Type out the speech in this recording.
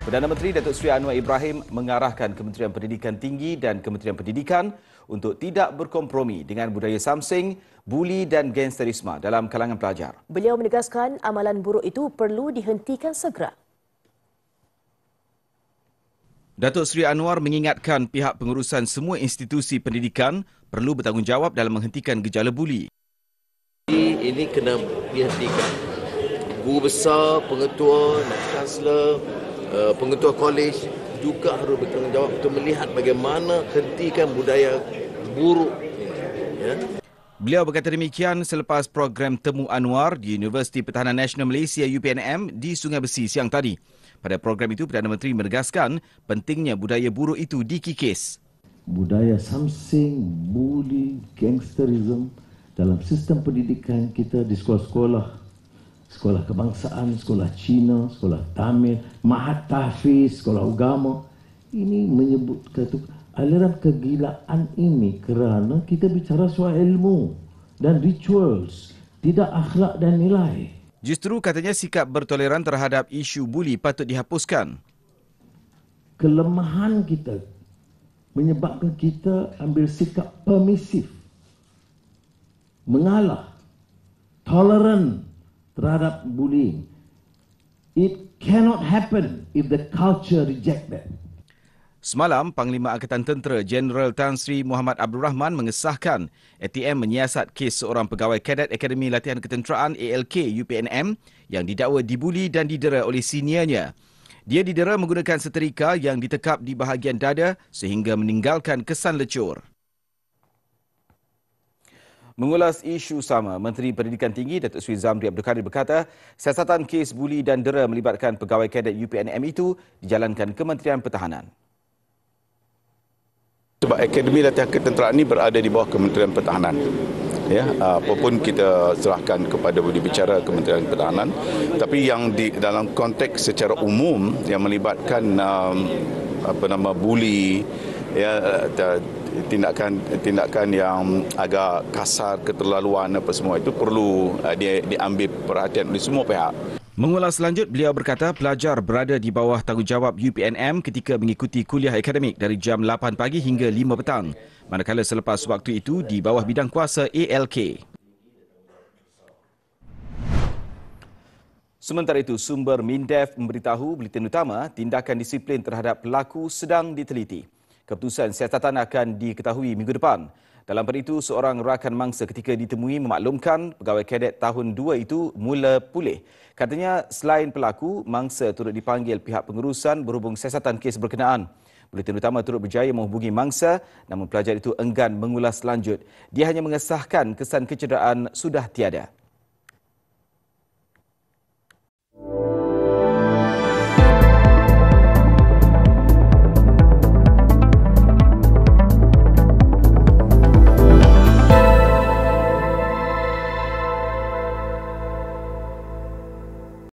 Perdana Menteri Datuk Seri Anwar Ibrahim mengarahkan Kementerian Pendidikan Tinggi dan Kementerian Pendidikan untuk tidak berkompromi dengan budaya samsing, buli dan gangsterisme dalam kalangan pelajar. Beliau menegaskan amalan buruk itu perlu dihentikan segera. Datuk Seri Anwar mengingatkan pihak pengurusan semua institusi pendidikan perlu bertanggungjawab dalam menghentikan gejala buli. Ini kena dihentikan. Guru besar, pengetua, kansler, pengetua kolej juga harus bertanggungjawab untuk melihat bagaimana hentikan budaya buruk ini. Ya. Beliau berkata demikian selepas program Temu Anwar di Universiti Pertahanan Nasional Malaysia UPNM di Sungai Besi siang tadi. Pada program itu, Perdana Menteri menegaskan pentingnya budaya buruk itu dikikis. Budaya samsing, buli, gangsterisme dalam sistem pendidikan kita di sekolah-sekolah, sekolah kebangsaan, sekolah Cina, sekolah Tamil, Mahat Tahfiz, sekolah agama, ini menyebut kata aliran kegilaan ini kerana kita bicara soal ilmu dan rituals, tidak akhlak dan nilai. Justru katanya sikap bertoleran terhadap isu buli patut dihapuskan. Kelemahan kita menyebabkan kita ambil sikap permisif, mengalah, toleran terhadap bullying. It cannot happen if the culture reject that. Semalam, Panglima Angkatan Tentera Jeneral Tan Sri Muhammad Abdul Rahman mengesahkan ATM menyiasat kes seorang pegawai kadet Akademi Latihan Ketenteraan ALK UPNM yang didakwa dibuli dan didera oleh seniornya. Dia didera menggunakan seterika yang ditekap di bahagian dada sehingga meninggalkan kesan lecur. Mengulas isu sama, Menteri Pendidikan Tinggi Datuk Seri Zamri Abdul Kadir berkata, siasatan kes buli dan dera melibatkan pegawai kadet UPNM itu dijalankan Kementerian Pertahanan. Sebab Akademi Latihan Ketenteraan ini berada di bawah Kementerian Pertahanan. Ya, apapun kita serahkan kepada budi bicara Kementerian Pertahanan, tapi yang dalam konteks secara umum yang melibatkan buli, ya, tindakan yang agak kasar, keterlaluan apa semua itu perlu diambil perhatian oleh semua pihak. Mengulas lanjut, beliau berkata pelajar berada di bawah tanggungjawab UPNM ketika mengikuti kuliah akademik dari jam 8 pagi hingga 5 petang. Manakala selepas waktu itu di bawah bidang kuasa ALK. Sementara itu, sumber MINDEF memberitahu Buletin Utama tindakan disiplin terhadap pelaku sedang diteliti. Keputusan siasatan akan diketahui minggu depan. Dalam pada itu, seorang rakan mangsa ketika ditemui memaklumkan pegawai kadet tahun 2 itu mula pulih. Katanya selain pelaku, mangsa turut dipanggil pihak pengurusan berhubung siasatan kes berkenaan. Buletin Utama turut berjaya menghubungi mangsa, namun pelajar itu enggan mengulas lanjut. Dia hanya mengesahkan kesan kecederaan sudah tiada.